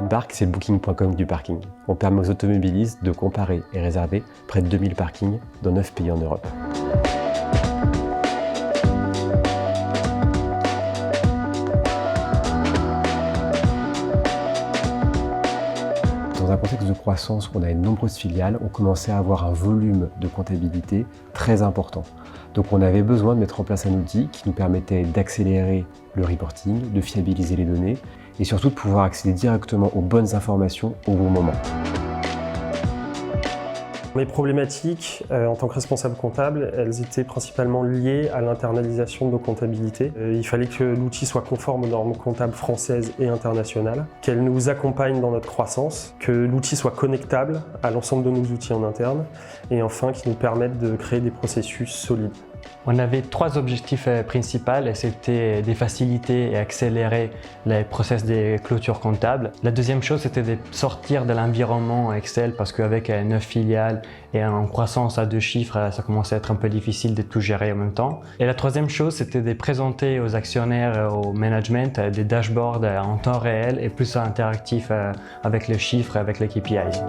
Bark, c'est le booking.com du parking. On permet aux automobilistes de comparer et réserver près de 2000 parkings dans 9 pays en Europe. Dans un contexte de croissance où on a de nombreuses filiales, on commençait à avoir un volume de comptabilité très important. Donc on avait besoin de mettre en place un outil qui nous permettait d'accélérer le reporting, de fiabiliser les données et surtout de pouvoir accéder directement aux bonnes informations au bon moment. Mes problématiques en tant que responsable comptable, elles étaient principalement liées à l'internalisation de nos comptabilités. Il fallait que l'outil soit conforme aux normes comptables françaises et internationales, qu'elle nous accompagne dans notre croissance, que l'outil soit connectable à l'ensemble de nos outils en interne et enfin qu'il nous permette de créer des processus solides. On avait 3 objectifs principaux, c'était de faciliter et accélérer les process des clôtures comptables. La deuxième chose, c'était de sortir de l'environnement Excel parce qu'avec 9 filiales et en croissance à 2 chiffres, ça commençait à être un peu difficile de tout gérer en même temps. Et la troisième chose, c'était de présenter aux actionnaires, au management, des dashboards en temps réel et plus interactifs avec les chiffres et avec les KPIs.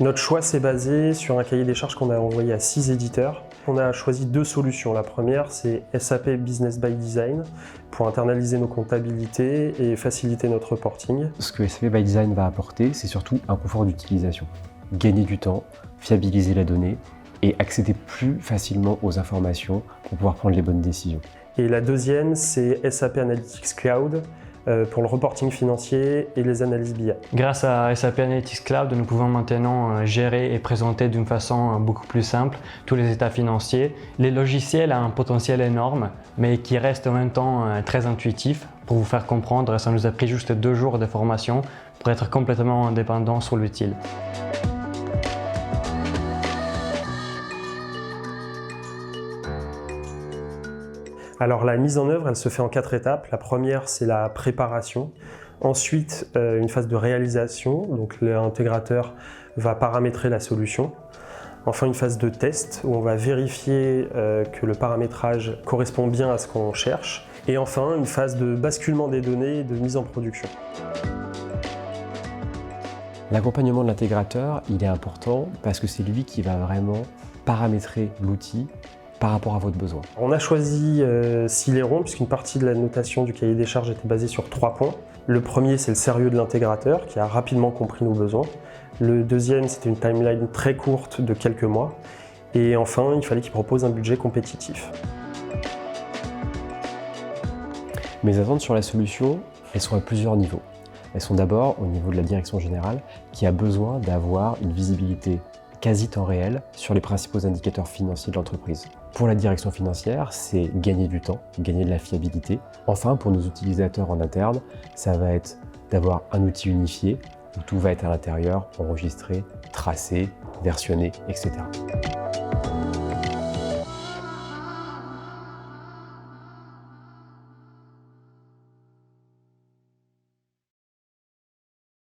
Notre choix s'est basé sur un cahier des charges qu'on a envoyé à 6 éditeurs. On a choisi 2 solutions. La première, c'est SAP Business by Design pour internaliser nos comptabilités et faciliter notre reporting. Ce que SAP by Design va apporter, c'est surtout un confort d'utilisation. Gagner du temps, fiabiliser la donnée et accéder plus facilement aux informations pour pouvoir prendre les bonnes décisions. Et la deuxième, c'est SAP Analytics Cloud pour le reporting financier et les analyses BI. Grâce à SAP Analytics Cloud, nous pouvons maintenant gérer et présenter d'une façon beaucoup plus simple tous les états financiers. Les logiciels ont un potentiel énorme, mais qui reste en même temps très intuitif. Pour vous faire comprendre, ça nous a pris juste 2 jours de formation pour être complètement indépendant sur l'outil. Alors la mise en œuvre, elle se fait en 4 étapes. La première, c'est la préparation. Ensuite, une phase de réalisation. Donc l'intégrateur va paramétrer la solution. Enfin, une phase de test où on va vérifier que le paramétrage correspond bien à ce qu'on cherche. Et enfin, une phase de basculement des données et de mise en production. L'accompagnement de l'intégrateur, il est important parce que c'est lui qui va vraiment paramétrer l'outil par rapport à votre besoin. On a choisi Celeron puisqu'une partie de la notation du cahier des charges était basée sur 3 points. Le premier, c'est le sérieux de l'intégrateur qui a rapidement compris nos besoins. Le deuxième, c'était une timeline très courte de quelques mois. Et enfin, il fallait qu'il propose un budget compétitif. Mes attentes sur la solution, elles sont à plusieurs niveaux. Elles sont d'abord au niveau de la direction générale qui a besoin d'avoir une visibilité quasi temps réel sur les principaux indicateurs financiers de l'entreprise. Pour la direction financière, c'est gagner du temps, gagner de la fiabilité. Enfin, pour nos utilisateurs en interne, ça va être d'avoir un outil unifié où tout va être à l'intérieur, enregistré, tracé, versionné, etc.